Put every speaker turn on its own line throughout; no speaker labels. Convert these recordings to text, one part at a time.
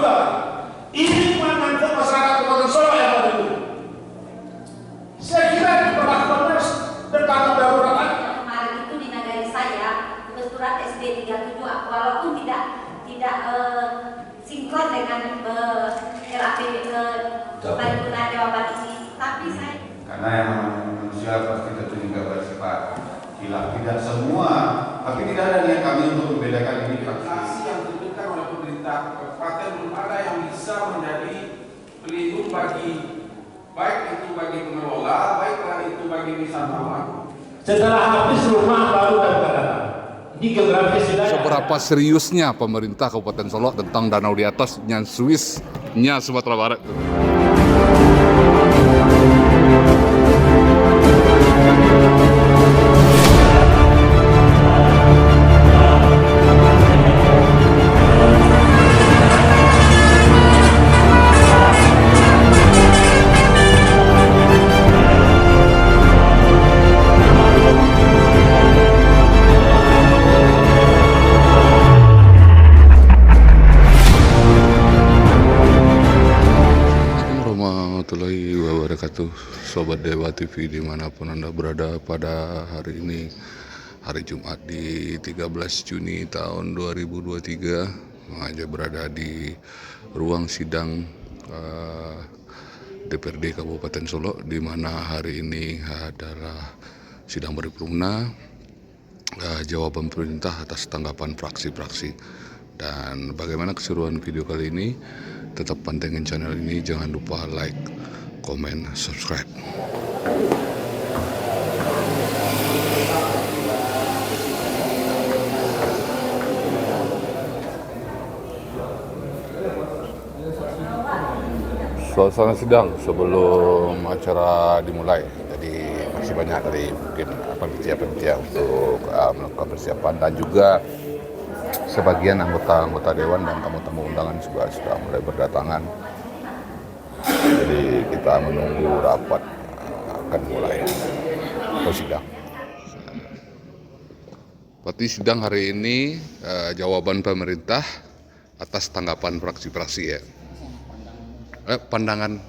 juga. Ini mengangkut masyarakat Kabupaten Solo yang ada itu. Saya kira perlakuannya bertanggung darurat aja.
Kemarin itu di nagari saya, kebetulan SD 37, walaupun tidak sinkron dengan RAPP Paripurna Jawaban ini, tapi saya
karena yang namanya manusia pasti tentu juga bersifat hilaf. Tidak semua, tapi tidak ada niat kami untuk membedakan ini
Aksi yang diberikan oleh pemerintah kabupaten belum ada yang bisa menjadi pelindung bagi baik itu bagi pengelola, baik itu bagi wisatawan.
Setelah habis rumah baru dan kadang di geografis wilayah.
Seberapa seriusnya pemerintah Kabupaten Solo tentang danau di atasnya Swiss-nya Sumatera Barat? Warahmatullahi wabarakatuh, Sobat Dewa TV dimanapun Anda berada pada hari ini, hari Jumat di 13 Juni tahun 2023. Sengaja berada di ruang sidang DPRD Kabupaten Solo, di mana hari ini adalah sidang paripurna jawaban pemerintah atas tanggapan fraksi-fraksi. Dan bagaimana keseruan video kali ini? Tetap pantengin channel ini, jangan lupa like, komen, subscribe. Suasana sidang sebelum acara dimulai, jadi masih banyak dari mungkin panitia-panitia untuk melakukan persiapan, dan juga sebagian anggota dewan dan tamu-tamu undangan juga sudah mulai berdatangan. Jadi kita menunggu rapat akan mulai sidang. Berarti sidang hari ini jawaban pemerintah atas tanggapan fraksi-fraksi ya. Pandangan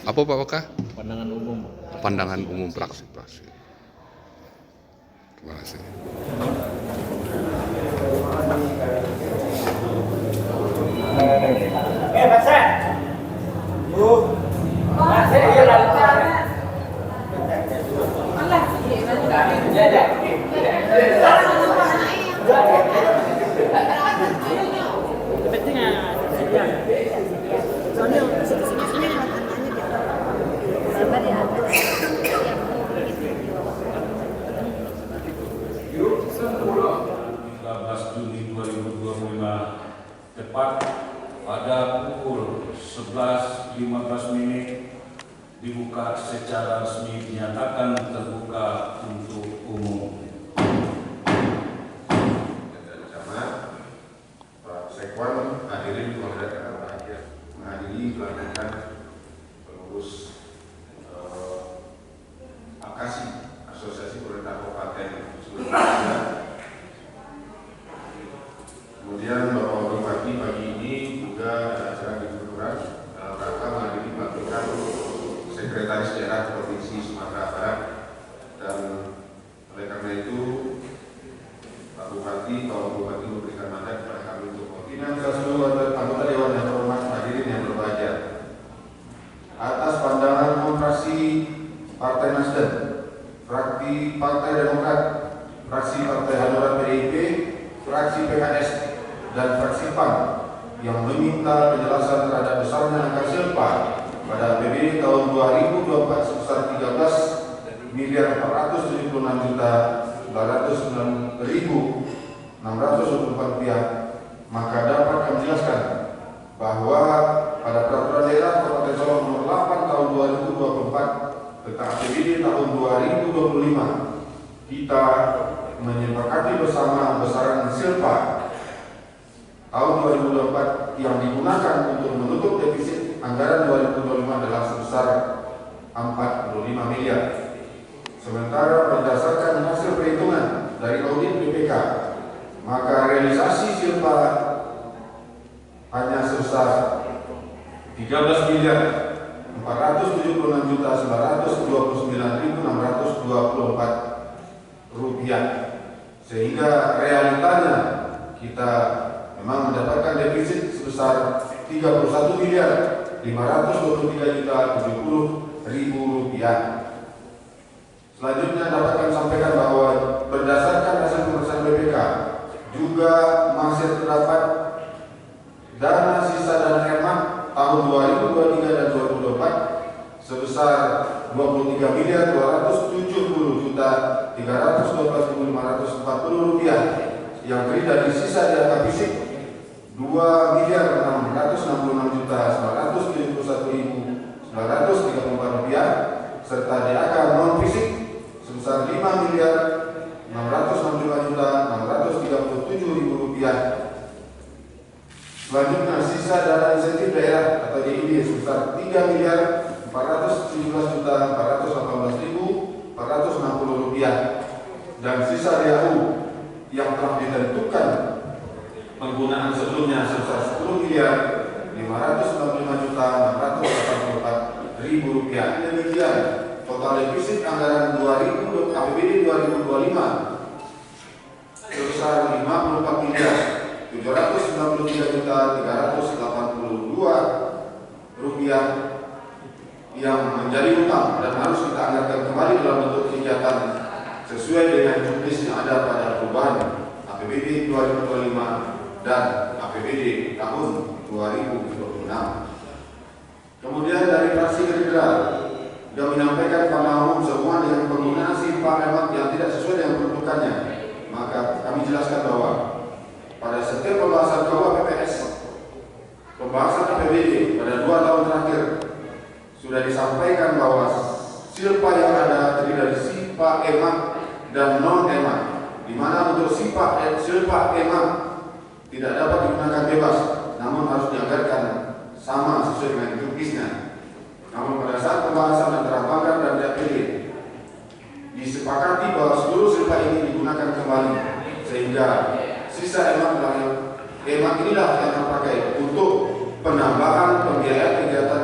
apa Pak Waka? Pandangan umum fraksi-fraksi. Terima kasih.
Tepat pada pukul 11.15 dibuka secara resmi, dinyatakan terbuka untuk umum.
Bersama Pak Sekwan hadirin keluarga bahagia menghadiri pelantikan pengurus AKASI, Asosiasi Pemerintah Kabupaten Solo. Kemudian Bapak Bupati pagi ini juga ada acara di Kelurahan dalam rangka menghadiri pelantikan Sekretaris Daerah Provinsi Sumatera Barat, dan oleh karena itu Pak Bupati memberikan mandat kepada kami untuk mewakili seluruh anggota Dewan yang terhormat, hadirin yang berbahagia. Atas pandangan fraksi Partai Nasdem, fraksi Partai Demokrat, fraksi Partai Hanura PDIP, fraksi PKS dan fraksi PAN yang meminta penjelasan terhadap besarnya angka silpa pada APBD tahun 2024 sebesar 13.476.924 rupiah, maka dapat kami jelaskan bahwa pada Peraturan Daerah Kabupaten Solo Nomor 8 tahun 2024 tentang APBD tahun 2025, kita menyepakati bersama besaran silpa tahun 2024 yang digunakan untuk menutup defisit anggaran 2025 adalah sebesar 45 miliar. Sementara berdasarkan hasil perhitungan dari audit BPK, maka realisasi silpa hanya sebesar 13.429.924 rupiah, sehingga realitanya kita memang mendapatkan defisit sebesar 31.523.070.000 rupiah. Selanjutnya dapat kami sampaikan bahwa berdasarkan hasil pemeriksaan BPK juga masih terdapat dana sisa dan hemat tahun 2023 dan 2024 sebesar 23.270.312.540 rupiah yang terdiri dari sisa DAK fisik 2.676.971.934 rupiah serta DAK non fisik sebesar 5.665.637.000 rupiah. Selanjutnya sisa dana insentif daerah atau DID sebesar 3.417.418.460 rupiah dan sisa DAU yang telah ditentukan penggunaan sebelumnya sebesar 10.595.684.000 rupiah. Demikian total defisit anggaran APBD 2025 sebesar 54.793.382 rupiah yang menjadi utang dan harus kita anggarkan kembali dalam bentuk kegiatan sesuai dengan juknis yang ada pada perubahan APBD 2025 dan APBD tahun 2026. Kemudian dari fraksi Gerindra yang menyampaikan pada umum semua dengan penggunaan SIMPA hemat yang tidak sesuai dengan peruntukannya, maka kami jelaskan bahwa pada setiap pembahasan KUHP-PPS, pembahasan APBD pada 2 tahun terakhir sudah disampaikan bahwa SILPA yang ada terdiri dari SILPA hemat dan non hemat, di mana untuk SILPA hemat tidak dapat digunakan bebas, namun harus dianggarkan sama sesuai dengan juknisnya. Namun pada saat pembahasan antara Banggar dan DAPD disepakati bahwa seluruh SILPA ini digunakan kembali, sehingga sisa hemat inilah yang terpakai untuk penambahan pembiayaan kegiatan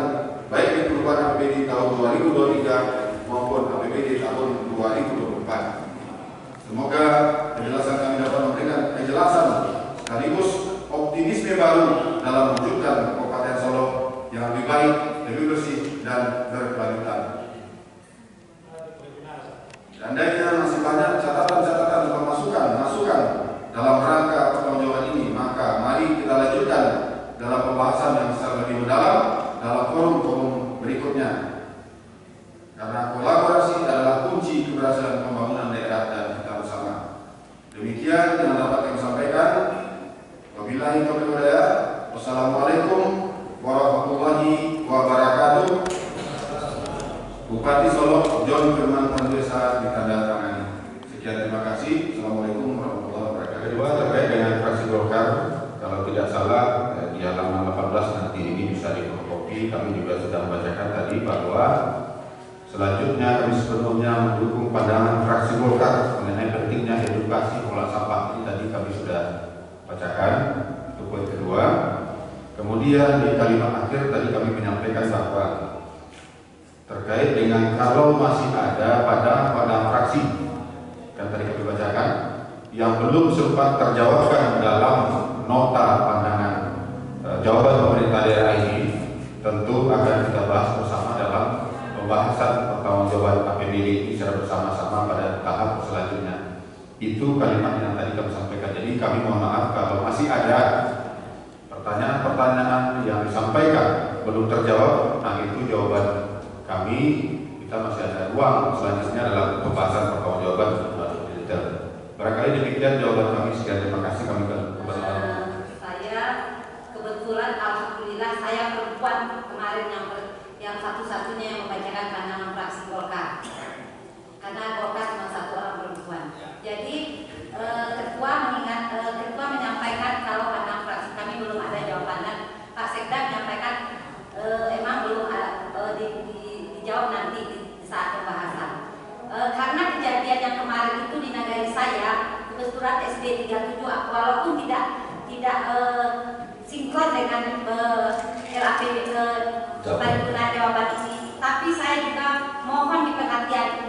baik di perubahan APBD tahun 2023 maupun APBD tahun 2024. Semoga penjelasan kami dapat memberikan kejelasan sekaligus optimisme baru dalam mewujudkan Kabupaten Solo yang lebih baik, lebih bersih dan berkelanjutan. Seandainya masih banyak catatan-catatan atau masukan dalam rangka pertanggungjawaban ini, maka mari kita lanjutkan dalam pembahasan yang secara lebih mendalam dalam forum-forum berikutnya. Karena kolaborasi adalah kunci keberhasilan pembangunan daerah dan kita bersama. Demikian yang dapat kami sampaikan. Wabillahi taufiq wal hidayah. Wassalamualaikum warahmatullahi wabarakatuh. Bupati Solo John Firman Panjaitan ditandatangani. Sekian, terima kasih. Assalamualaikum warahmatullahi wabarakatuh.
Kedua, terkait dengan fraksi Golkar, kalau tidak salah di halaman 18 nanti ini bisa difotokopi. Kami juga sudah membacakan tadi bahwa selanjutnya kami sepenuhnya mendukung pandangan fraksi Golkar mengenai pentingnya edukasi olah sampah. Ini tadi kami sudah bacakan untuk poin kedua. Kemudian di kalimat akhir tadi kami menyampaikan bahwa terkait dengan kalau masih ada pada fraksi yang tadi kami bacakan yang belum sempat terjawabkan dalam nota pandangan jawaban pemerintah daerah ini, tentu akan kita bahas bersama dalam pembahasan pertanggungjawaban APBD ini secara bersama-sama pada tahap selanjutnya. Itu kalimat yang tadi kami sampaikan. Jadi kami mohon maaf kalau masih ada pertanyaan-pertanyaan yang disampaikan belum terjawab. Nah, itu jawaban kami. Kita masih ada ruang selanjutnya dalam pembahasan pertanggungjawaban detail. Barangkali demikian jawaban kami. Sekian, terima kasih. Kami
saya kebetulan alhamdulillah saya perempuan kemarin yang satu-satunya yang membacakan pandangan fraksi Golkar, karena Golkar cuma satu orang perempuan. Jadi ketua menyampaikan kalau pandangan fraksi kami belum ada jawabannya. Pak Sekda menyampaikan emang belum ada, dijawab nanti di saat pembahasan. Karena kejadian yang kemarin itu di nagari saya kebetulan SD 37, walaupun tidak sinkron dengan LAP Paripurna Jawaban ini, tapi saya juga mohon diperhatikan.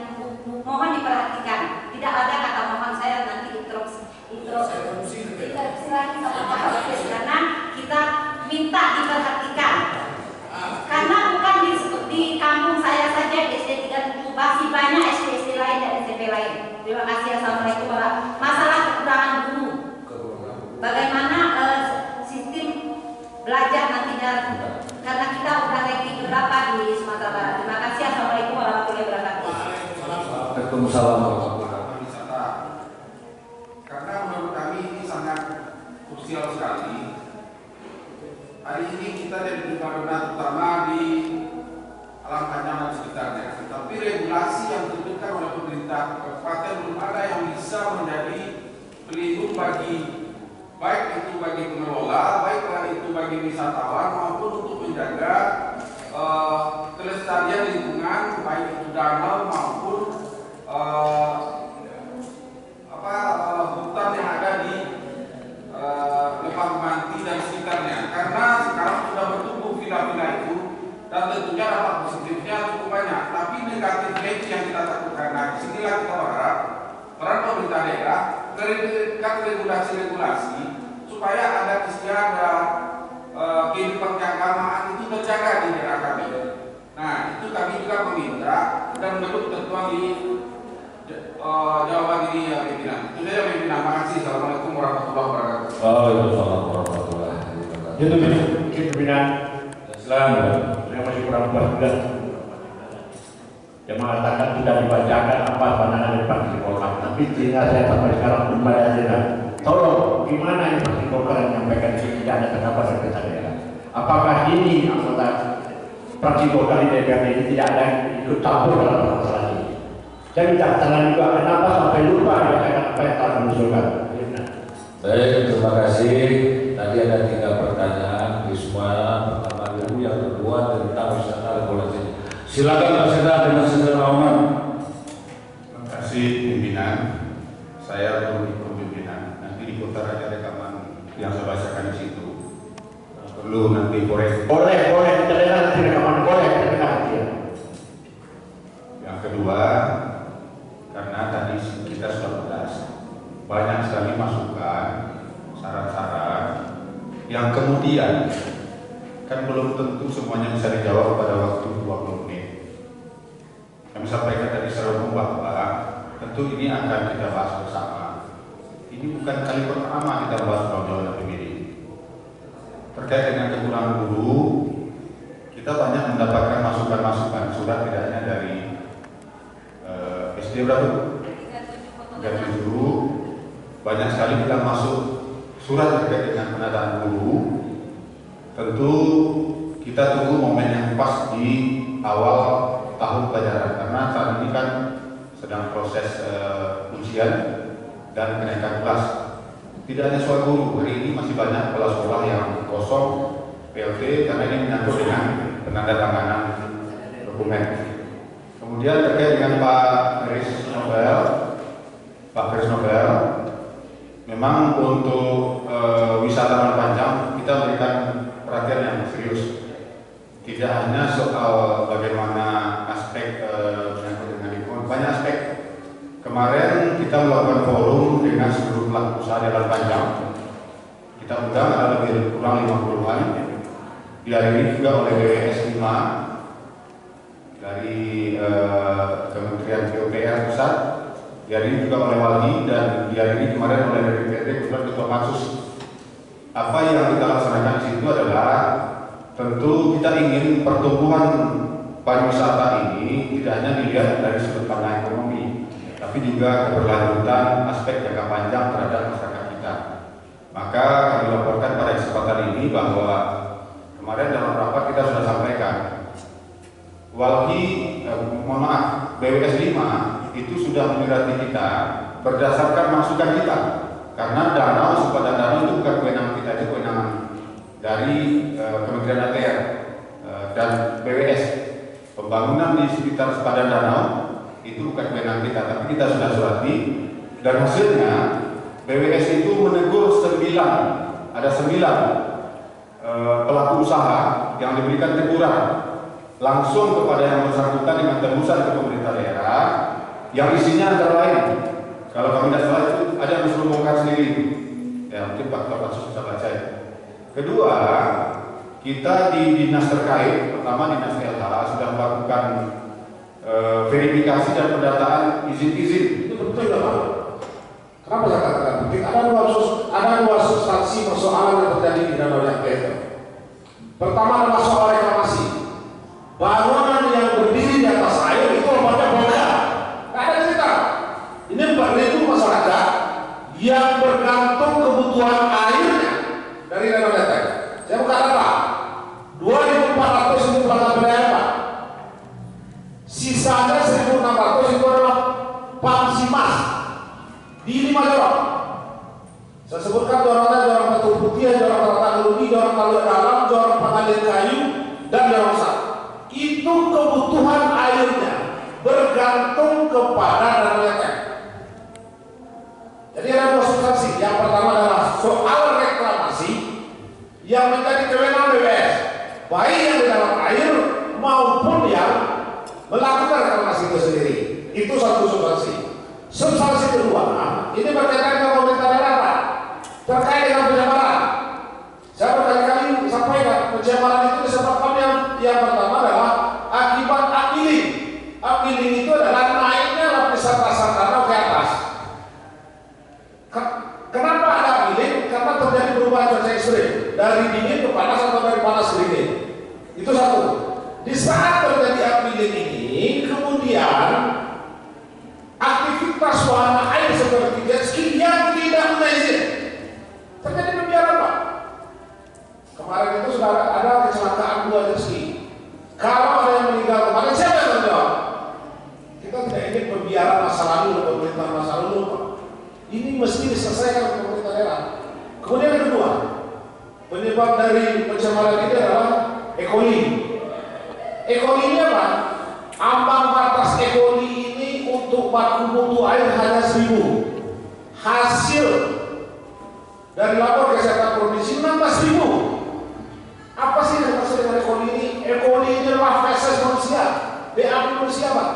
Tidak ada kata mohon, saya nanti interupsi lagi sama Pak Kapolres, karena kita minta diperhatikan. Karena bukan di kampung saya saja SD 37, masih banyak SD lain dan SMP lain. Terima kasih. Assalamualaikum warahmatullahi wabarakatuh. Masalah kekurangan guru, bagaimana sistem belajar nantinya, karena kita udah ranking berapa di Sumatera Barat. Terima kasih. Assalamualaikum warahmatullahi wabarakatuh.
Waalaikumsalam warahmatullahi wabarakatuh.
Wisata. Karena menurut kami ini sangat krusial sekali. Hari ini kita jadi benar-benar terutama di alam panjang dan sekitarnya. Tapi regulasi yang ditentukan oleh pemerintah kabupaten belum ada yang bisa menjadi pelindung bagi baik itu bagi pengelola, baik itu bagi wisatawan maupun untuk menjaga kelestarian lingkungan baik itu danau maupun hutan yang ada di Lembah Manti dan sekitarnya. Karena sekarang sudah bertumbuh villa-villa itu dan tentunya dampak positifnya cukup banyak. Tapi negatifnya itu yang kita takutkan. Nah, disinilah kita berharap peran pemerintah daerah menerbitkan regulasi-regulasi supaya ada istiadat kehidupan keagamaan itu terjaga di daerah kami. Nah, itu kami juga meminta dan menurut ketentuan di jawaban ini ya pimpinan. Itu saja pimpinan. Makasih. Assalamualaikum warahmatullahi wabarakatuh.
Waalaikumsalam warahmatullahi wabarakatuh.
Itu pimpinan.
Selamat.
Saya masih kurang puas juga. Yang mengatakan sudah dibacakan apa pandangan dari Partai Golkar. Tapi sehingga saya sampai sekarang belum ada. Tolong gimana yang Partai Golkar yang menyampaikan ini tidak ada pendapat dari saya. Apakah ini anggota Partai Golkar di DPRD ini tidak ada yang ikut campur dalam masalah ini? Saya minta tanya juga kenapa sampai lupa ya apa yang telah mengusulkan.
Baik, terima kasih. Tadi ada 3 pertanyaan di semua. Pertama dulu, yang kedua tentang wisata regulasi. Silakan Pak Seda dengan segera hormat.
Terima kasih pimpinan. Saya belum ikut pimpinan. Nanti diputar aja rekaman yang saya bacakan di situ. Perlu nanti koreksi.
Boleh, kita lihat nanti rekaman boleh.
Yang kedua, karena tadi kita sudah bahas banyak sekali masukan, saran-saran yang kemudian kan belum tentu semuanya bisa dijawab pada waktu 20 menit. Kami sampaikan tadi secara umum bahwa tentu ini akan kita bahas bersama. Ini bukan kali pertama kita bahas undang-undang APBD. Terkait dengan kekurangan guru, kita banyak mendapatkan masukan-masukan surat tidak hanya dari SD berapa? 37. Banyak sekali kita masuk surat terkait dengan penadaan guru. Tentu kita tunggu momen yang pas di awal tahun pelajaran karena saat ini kan sedang proses ujian dan kenaikan kelas. Tidak hanya soal guru, hari ini masih banyak kepala sekolah yang kosong PLT karena ini menyangkut dengan penandatanganan dokumen. Kemudian terkait dengan Pak Chris Nobel, memang untuk wisata panjang kita berikan perhatian yang serius. Tidak hanya soal bagaimana aspek menyangkut dengan lingkungan, banyak aspek. Kemarin kita melakukan forum dengan seluruh pelaku usaha jalan panjang. Kita undang ada lebih kurang 50-an. Dihadiri juga oleh BWS 5 dari Kementerian PUPR Pusat, dihadiri juga oleh Walhi dan dihadiri kemarin oleh DPRD Ketua Pansus. Apa yang kita laksanakan di situ adalah tentu kita ingin pertumbuhan pariwisata ini tidak hanya dilihat dari sudut pandang ekonomi, tapi juga keberlanjutan aspek jangka panjang terhadap masyarakat kita. Maka kami laporkan pada kesempatan ini bahwa kemarin dalam rapat kita sudah sampaikan BWS 5 itu sudah menyurati kita berdasarkan masukan kita karena danau sepadan danau itu bukan kewenangan kita, itu kewenangan dari Kementerian ATR dan BWS. Pembangunan di sekitar sepadan danau itu bukan kewenangan kita, tapi kita sudah surati dan hasilnya BWS itu menegur 9 ada 9 pelaku usaha yang diberikan teguran langsung kepada yang bersangkutan dengan tebusan ke pemerintah daerah yang isinya antara lain, kalau kami tidak salah itu ada yang disuruh bongkar sendiri, ya mungkin Pak Kapolres bisa baca ya. Kedua, kita di dinas terkait, pertama dinas LH sudah melakukan verifikasi dan pendataan izin-izin.
Itu betul ya Pak. Kenapa saya katakan penting? Ada dua substansi persoalan yang terjadi di Danau Nyadeng. Pertama adalah soal reklamasi. Bangunan yang berdiri di atas air itu lembaga bongkar. Tidak ada cerita. Ini berlindung masyarakat yang bergantung kebutuhan airnya dari Danau Nyadeng. Saya buka data. 2.400 itu lembaga berdaya Pak. Sisanya 1.600 itu adalah Pamsimas di 5 jorong. Saya sebutkan jorongnya jorong Batu Putih, jorong Tarutangeluni, jorong Taluk Dalam, jorong Pangalin Kayu, dan jorong Sat. Itu kebutuhan airnya bergantung kepada Danau Nyadeng. Jadi ada dua substansi. Yang pertama adalah soal reklamasi yang menjadi kewenangan BPS, baik yang di dalam air maupun yang melakukan reklamasi itu sendiri. Itu satu substansi. Substansi kedua, ini berkaitan dengan pemerintah daerah Pak, terkait dengan pencemaran. Saya berkali-kali sampaikan pencemaran itu disebabkan yang pertama adalah akibat upwelling. Upwelling itu adalah naiknya lapisan dasar danau ke atas. Kenapa ada upwelling? Karena terjadi perubahan cuaca ekstrim dari dingin ke panas atau dari panas ke dingin. Itu satu. Di saat terjadi upwelling ini, kemudian aktivitas wahana air seperti jet ski yang tidak punya izin terjadi pembiaran Pak. Kemarin itu sudah ada kecelakaan 2 jet ski. Kalau ada yang meninggal kemarin, siapa yang menjawab? Kita tidak ingin pembiaran masa lalu, pemerintahan masa lalu Pak. Ini mesti diselesaikan oleh pemerintah daerah. Kemudian yang kedua, penyebab dari pencemaran ini adalah E. coli. E. coli ini apa? Ambang batas E. coli ini untuk baku mutu air hanya 1.000. Hasil dari lapor kesehatan provinsi 16.000. Apa sih yang maksud dengan E. coli ini? E. coli ini adalah feses manusia, BAB manusia Pak.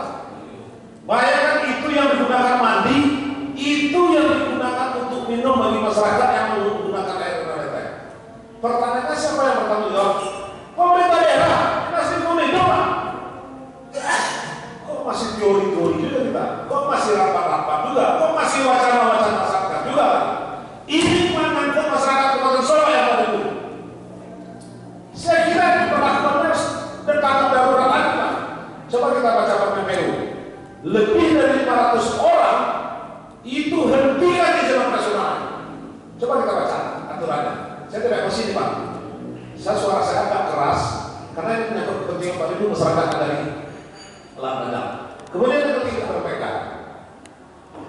Bayangkan itu yang digunakan mandi, itu yang digunakan untuk minum bagi masyarakat yang menggunakan air Nyadeng. Pertanyaannya siapa yang bertanggung jawab? Pemerintah daerah. Masih boleh Pak. Kok masih teori-teori juga kita? Kok masih rapat-rapat juga? Kok masih wacana-wacana masyarakat juga? Ini menangkap masyarakat Kabupaten Solo yang ada itu. Saya kira diperlakukannya tanggap darurat lagi Pak. Coba kita baca PPU. Lebih dari 500 orang itu hentikan di jalan nasional. Coba kita baca aturannya. Saya tidak emosi Pak. Suara saya agak keras karena ini menyangkut kepentingan Pak Ibu masyarakat dari Lambangan. Kemudian yang ketiga berpegang.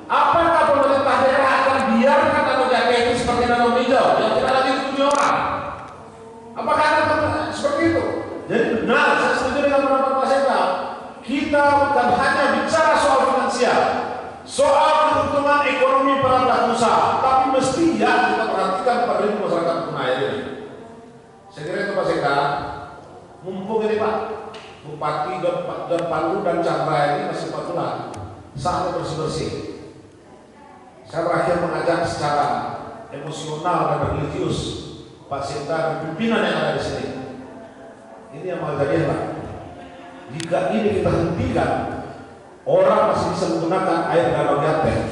Apakah pemerintah daerah akan biarkan Danau Nyadeng itu seperti Danau Hijau yang tidak lagi dikunjungi orang? Apakah akan seperti itu? Jadi benar, saya setuju dengan pendapat Pak Sekda. Kita bukan hanya bicara soal finansial, soal keuntungan ekonomi para pelaku usaha, tapi mesti ya kita perhatikan pada masyarakat pengguna air ini. Saya kira itu Pak Sekda. Mumpung ini Pak Bupati dan Palu dan Chandra ini masih 4 bulan, saatnya bersih-bersih. Saya terakhir mengajak secara emosional dan religius Pak Sekda dan pimpinan yang ada di sini. Ini yang mau jadi Pak. Jika ini kita hentikan, orang masih bisa menggunakan air Danau Nyadeng.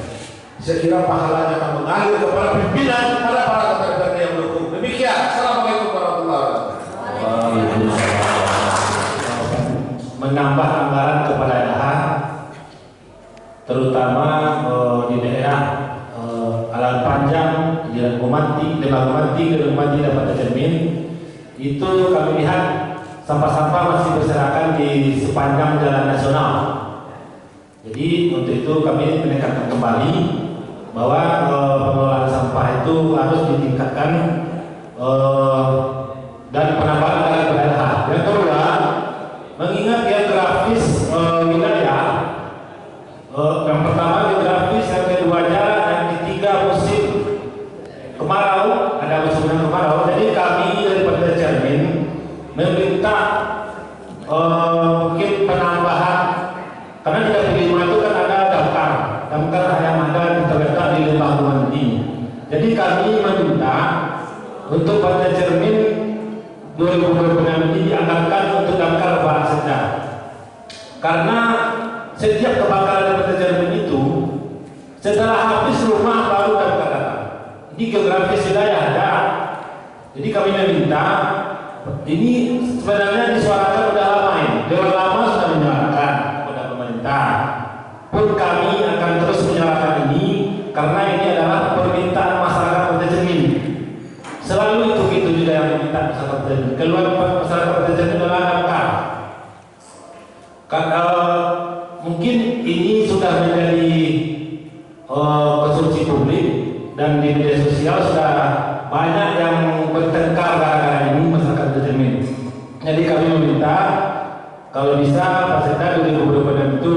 Saya kira pahalanya akan mengalir kepada pimpinan, kepada para ketua DPRD yang mendukung. Demikian. Assalamualaikum warahmatullahi wabarakatuh.
Menambah anggaran kepada daerah, terutama di daerah Alang Panjang, Jalan Gumanti, Lembang Gumanti dapat terjamin. Itu kami lihat sampah-sampah masih berserakan di sepanjang jalan nasional. Jadi untuk itu kami menekankan kembali bahwa pengelolaan sampah itu harus ditingkatkan dan penambahan anggaran kepada daerah. Yang kedua, mengingat geografis wilayah, yang pertama geografis, yang keduanya, yang ketiga musim kemarau, ada musim kemarau. Jadi kami dari Pemda meminta mungkin penambahan, karena di KP 5 itu kan ada damkar yang ada terletak di lembah mandi. Jadi kami meminta untuk pada cermin 2026 ini dianggarkan untuk damkar Bahan Seda. Karena setiap kebakaran pada cermin itu setelah habis rumah baru damkar datang. Ini geografis wilayah ada. Jadi kami meminta, ini sebenarnya disuarakan udah lama ini. Dewan lama sudah menyuarakan kepada pemerintah. Pun kami akan terus menyuarakan ini karena ini adalah permintaan masyarakat Kota Cermin. Selalu itu juga yang meminta masyarakat Kota Cermin. Keluar masyarakat Kota Cermin adalah damkar. Mungkin ini sudah menjadi konsumsi publik dan di media sosial sudah banyak yang bertengkar gara-gara ini masyarakat Kota Cermin. Jadi kami meminta kalau bisa Pak Sekda 2026 itu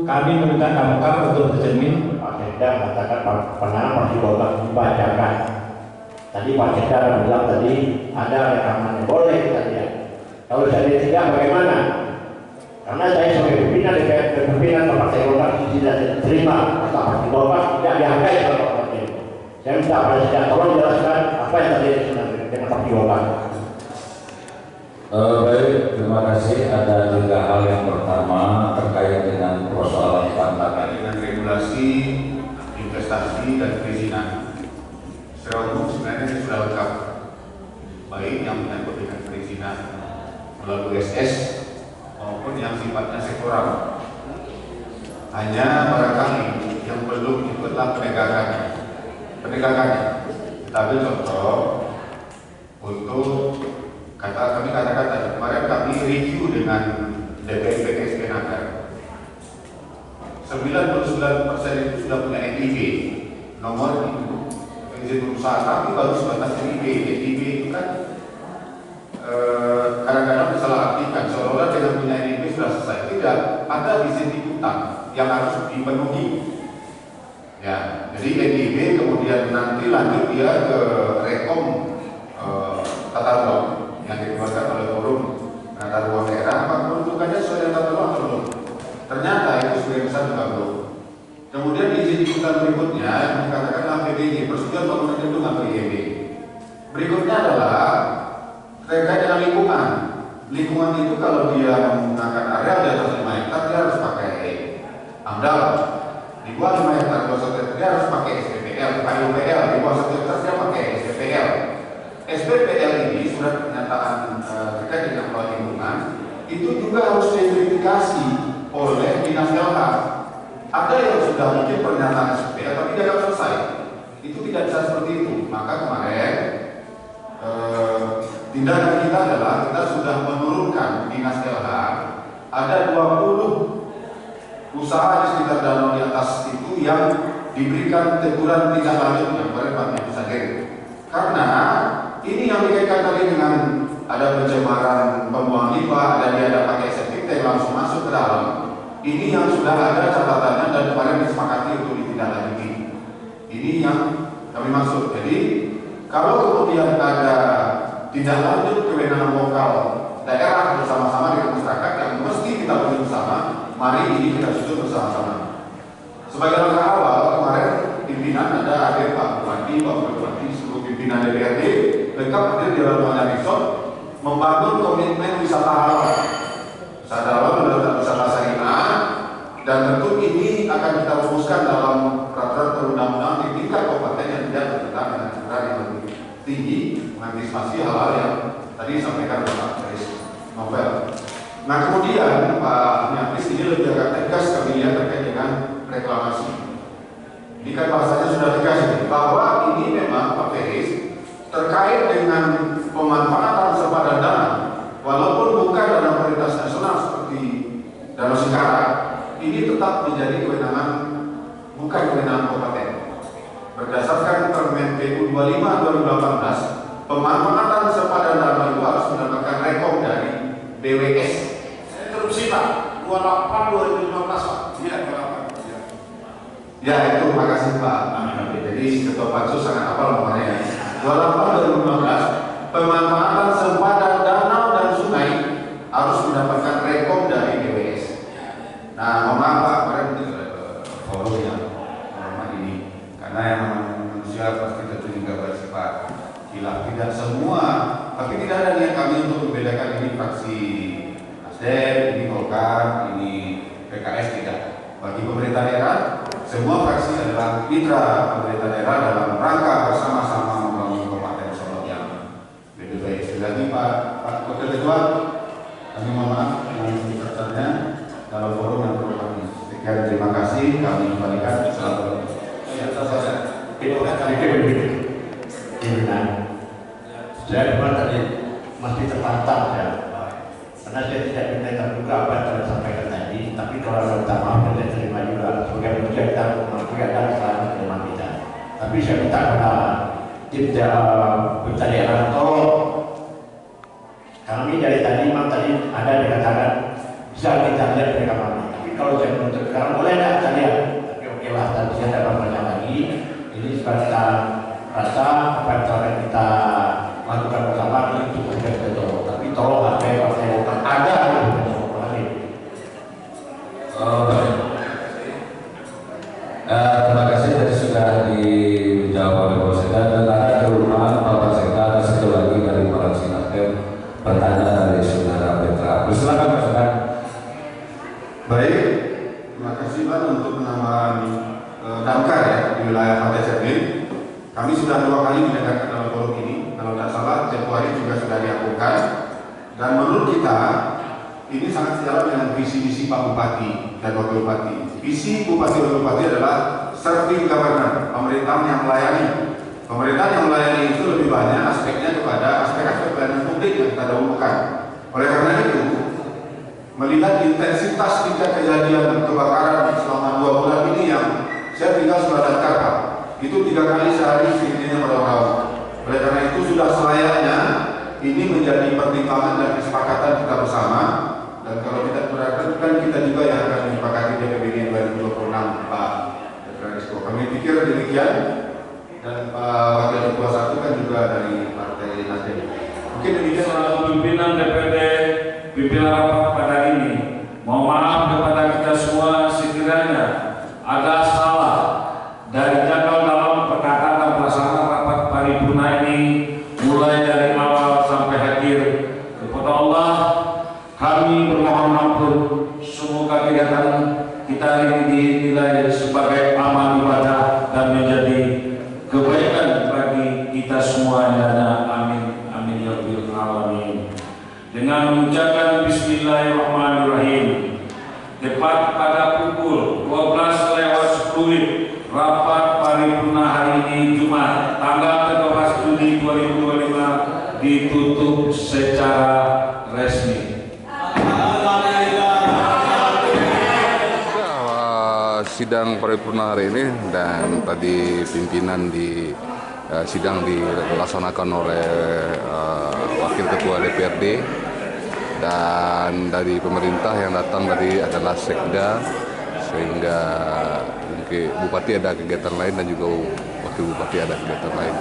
kami meminta damkar untuk Kota Cermin.
Pak Sekda mengatakan penanganan Parti Golkar dibacakan. Tadi Pak Sekda bilang tadi ada rekamannya, boleh tadi ya. Kalau saya tidak bagaimana? Karena saya sebagai pimpinan pimpinan Partai Golkar tidak terima atau Parti Golkar tidak dihargai oleh Partai. Saya minta Pak Sekda tolong jelaskan apa yang terjadi dengan Parti Golkar.
Baik, terima kasih. Ada 3 hal. Yang pertama terkait dengan persoalan pantangan
dengan regulasi investasi dan perizinan. Secara umum sebenarnya ini sudah lengkap, baik yang menyangkut dengan perizinan melalui SS maupun yang sifatnya sektoral. Hanya barangkali yang belum ikutlah penegakannya. Kita ambil contoh untuk kami katakan tadi kemarin kami review dengan DPPS Kenaker. 99% itu sudah punya NIB nomor itu izin usaha, tapi baru sebatas NIB. NIB itu kan kadang-kadang disalah artikan seolah-olah dengan punya NIB sudah selesai. Tidak, ada izin ikutan yang harus dipenuhi. Ya, jadi NIB kemudian nanti lanjut dia ke Rekom tata ruang yang dikeluarkan oleh forum tata ruang daerah. Apa peruntukannya sesuai dengan tata ruang atau belum? Ternyata itu sebagian besar juga belum. Kemudian izin ikutan berikutnya yang dikatakan PBG, persetujuan bangunan gedung atau IEB. Berikutnya adalah terkait dengan lingkungan. Lingkungan itu kalau dia menggunakan area di atas 5 hektar dia harus pakai AMDAL. Di bawah 5 hektar dia harus pakai SPPL, KUPL. Di bawah 1 hektar dia pakai SPPL. SPPL ini surat pernyataan terkait dengan pengelolaan lingkungan itu juga harus diverifikasi oleh Dinas LH. Ada yang sudah mungkin pernyataan SPPL tapi tidak selesai. Itu tidak bisa seperti itu. Maka kemarin tindakan kita adalah kita sudah menurunkan Dinas LH. Ada 20 usaha di sekitar danau di atas itu yang diberikan teguran tidak lanjut yang kemarin Pak Menko Sadir. Karena ini yang dikaitkan tadi dengan ada pencemaran pembuangan limbah, ada dia ada pakai septic tank langsung masuk ke dalam. Ini yang sudah ada catatannya dan kemarin disepakati untuk ditindaklanjuti. Ini yang kami maksud. Jadi kalau kemudian ada tindak lanjut kewenangan lokal daerah bersama-sama dengan masyarakat yang mesti kita pilih bersama, mari ini kita susun bersama-sama. Sebagai langkah awal kemarin pimpinan ada Pak Bupati, Pak Bupati, seluruh pimpinan DPRD lengkap hadir di dalam resort membangun komitmen wisata halal. Wisata halal adalah wisata syariah dan tentu ini akan kita rumuskan dalam peraturan perundang-undangan di tingkat kabupaten yang tidak bertentangan dengan aturan yang lebih tinggi mengantisipasi hal-hal yang tadi disampaikan oleh Pak Faris Novel. Nah kemudian Pak Nyapis ini lebih agak tegas kami lihat terkait dengan reklamasi. Ini kan bahasanya sudah tegas bahwa ini memang Pak Faris terkait dengan pemanfaatan sempadan dana, walaupun bukan dana prioritas nasional seperti Danau Singkarak, ini tetap menjadi kewenangan bukan kewenangan kabupaten. Berdasarkan Permen PU 25/2018, pemanfaatan sempadan dana itu harus mendapatkan rekom dari BWS.
Interupsi Pak, 28/2015 Pak. Iya, 28.
Ya itu, makasih Pak. Jadi Ketua Pansus sangat hafal namanya. 28/2015, pemanfaatan sempadan danau dan sungai untuk membedakan ini fraksi Nasdem, ini Golkar, ini PKS tidak. Bagi pemerintah daerah, semua fraksi adalah mitra pemerintah daerah dalam rangka bersama-sama membangun Kabupaten Solok yang lebih baik. Sekali lagi Pak Wakil Ketua, kami mohon maaf dengan dikatakannya dalam forum yang perlu kami. Sekian, terima kasih, kami kembalikan. Assalamualaikum.
Saya cuma tadi masih tertantang ya, karena saya tidak mendengar juga apa yang telah disampaikan tadi. Tapi kalau ada minta maaf, saya terima juga. Sebagai manusia kita mengakui ada kesalahan terima kita. Tapi saya minta kepada tim pemerintah daerah tolong. Kami dari tadi memang tadi ada dikatakan bisa kita lihat rekamannya. Tapi kalau saya menuntut sekarang boleh tidak kita lihat? Tapi oke lah, tadi saya tidak banyak lagi. Ini supaya kita rasa apa yang telah kita lakukan bersama ini cukup betul. Tapi tolong partai Golkar ada lagi.
Baik. Terima kasih tadi sudah dijawab oleh Pak Sekda dan ada keluhan Pak Sekda. Ada satu lagi dari para Nasdem pertanyaan dari saudara Petra. Silakan Pak Sekda.
Baik, terima kasih Pak untuk penambahan damkar ya di wilayah Pantai Cermin. Kami sudah 2 kali mendengarkan dalam forum ini. Kalau tidak salah, tempoh hari juga sudah dilakukan. Dan menurut kita, ini sangat sejalan dengan visi-misi Pak Bupati dan Wakil Bupati. Visi Bupati dan Wakil Bupati adalah serving government, pemerintahan yang melayani. Pemerintahan yang melayani itu lebih banyak aspeknya kepada aspek-aspek pelayanan publik yang kita dahulukan. Oleh karena itu, melihat intensitas tingkat kejadian kebakaran selama 2 bulan ini yang saya tinggal Selatan Karpa, itu 3 kali sehari setidaknya malam-malam. Oleh karena itu sudah selayaknya ini menjadi pertimbangan dan kesepakatan kita bersama. Dan kalau kita perhatikan kita juga yang akan disepakati DPBG 2026 Pak Francisco. Kami pikir demikian. Dan Pak Wakil Ketua 1 kan juga dari Partai Nasdem. Mungkin demikian.
Selaku pimpinan DPD, pimpinan rapat pada ini, mohon maaf kepada kita semua sekiranya ada salah dari jadwal dalam perkataan dan pelaksanaan rapat paripurna ini mulai dari awal sampai akhir. Kepada Allah kami bermohon ampun. Semoga kegiatan kita ini dinilai sebagai amal ibadah dan menjadi kebaikan bagi kita semuanya. Amin amin ya rabbal alamin. Dengan mengucapkan Bismillahirrahmanirrahim, tepat pada pukul 12:10 rapat paripurna hari ini Jumat tanggal 13 Juni 2025 ditutup secara resmi.
Sidang paripurna hari ini dan tadi pimpinan di sidang dilaksanakan oleh Wakil Ketua DPRD dan dari pemerintah yang datang tadi adalah Sekda, sehingga mungkin Bupati ada kegiatan lain dan juga Wakil Bupati ada kegiatan lain,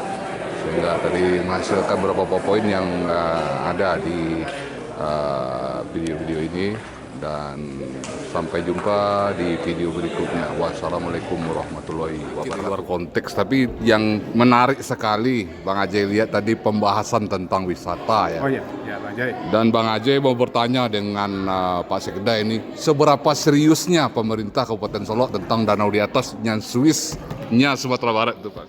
sehingga tadi menghasilkan beberapa poin yang ada di video-video ini. Dan sampai jumpa di video berikutnya. Wassalamualaikum warahmatullahi wabarakatuh. Di luar konteks, tapi yang menarik sekali Bang Ajay lihat tadi pembahasan tentang wisata ya.
Oh iya, Bang Ajay.
Dan Bang Ajay mau bertanya dengan Pak Sekda ini, seberapa seriusnya pemerintah Kabupaten Solok tentang danau di atas yang Swissnya Sumatera Barat itu Pak?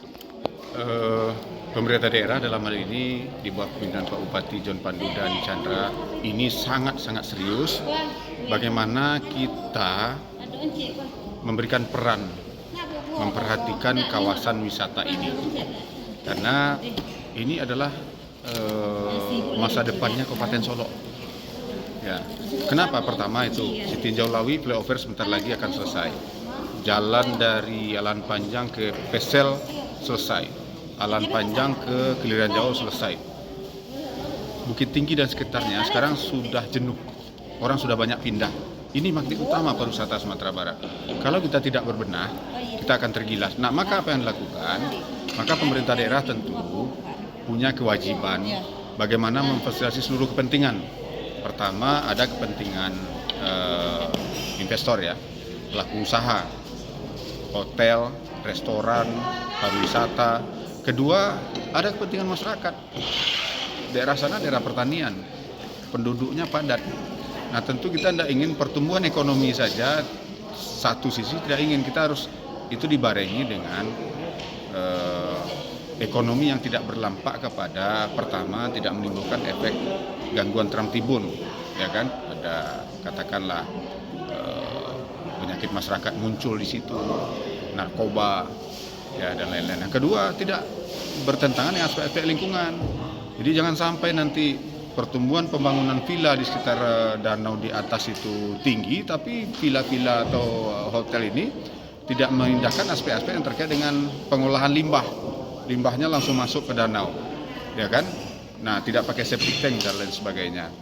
Pemerintah daerah dalam hal ini di bawah pimpinan Pak Bupati John Pandu dan Chandra ini sangat-sangat serius bagaimana kita memberikan peran memperhatikan kawasan wisata ini, karena ini adalah masa depannya Kabupaten Solok. Ya, kenapa? Pertama itu Sitinjau Lawi flyover sebentar lagi akan selesai, jalan dari Alan Panjang ke Pesel selesai, Alan Panjang ke Keliran Jauh selesai. Bukit Tinggi dan sekitarnya sekarang sudah jenuh. Orang sudah banyak pindah. Ini magnet utama pariwisata Sumatera Barat. Kalau kita tidak berbenah, kita akan tergilas. Nah, maka apa yang dilakukan? Maka pemerintah daerah tentu punya kewajiban bagaimana memfasilitasi seluruh kepentingan. Pertama, ada kepentingan investor ya, pelaku usaha, hotel, restoran, pariwisata. Kedua, ada kepentingan masyarakat. Daerah sana daerah pertanian. penduduknya padat. Nah tentu kita tidak ingin pertumbuhan ekonomi saja, satu sisi tidak ingin, kita harus itu dibarengi dengan ekonomi yang tidak berdampak kepada, pertama, tidak menimbulkan efek gangguan terang tibun, ya kan? Ada katakanlah penyakit masyarakat muncul di situ, narkoba, ya dan lain-lain. Yang kedua, tidak bertentangan dengan aspek-aspek lingkungan. Jadi jangan sampai nanti pertumbuhan pembangunan villa di sekitar danau di atas itu tinggi, tapi villa-villa atau hotel ini tidak mengindahkan aspek-aspek yang terkait dengan pengolahan limbah. Limbahnya langsung masuk ke danau, ya kan? Nah, tidak pakai septic tank dan lain sebagainya.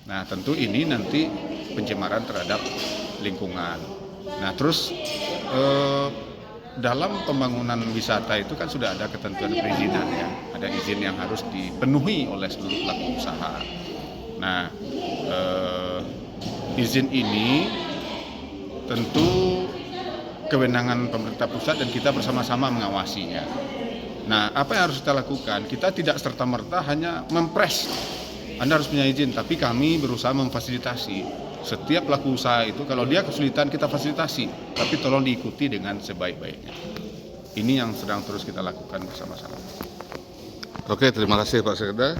Nah, tentu ini nanti pencemaran terhadap lingkungan. Nah, terus dalam pembangunan wisata itu kan sudah ada ketentuan perizinan, ya. Ada izin yang harus dipenuhi oleh seluruh pelaku usaha. Nah, izin ini tentu kewenangan pemerintah pusat dan kita bersama-sama mengawasinya. Nah, apa yang harus kita lakukan? Kita tidak serta-merta hanya mempres, Anda harus punya izin, tapi kami berusaha memfasilitasi. Setiap pelaku usaha itu, kalau dia kesulitan kita fasilitasi, tapi tolong diikuti dengan sebaik-baiknya. Ini yang sedang terus kita lakukan bersama-sama.
Oke, terima kasih Pak Sekda.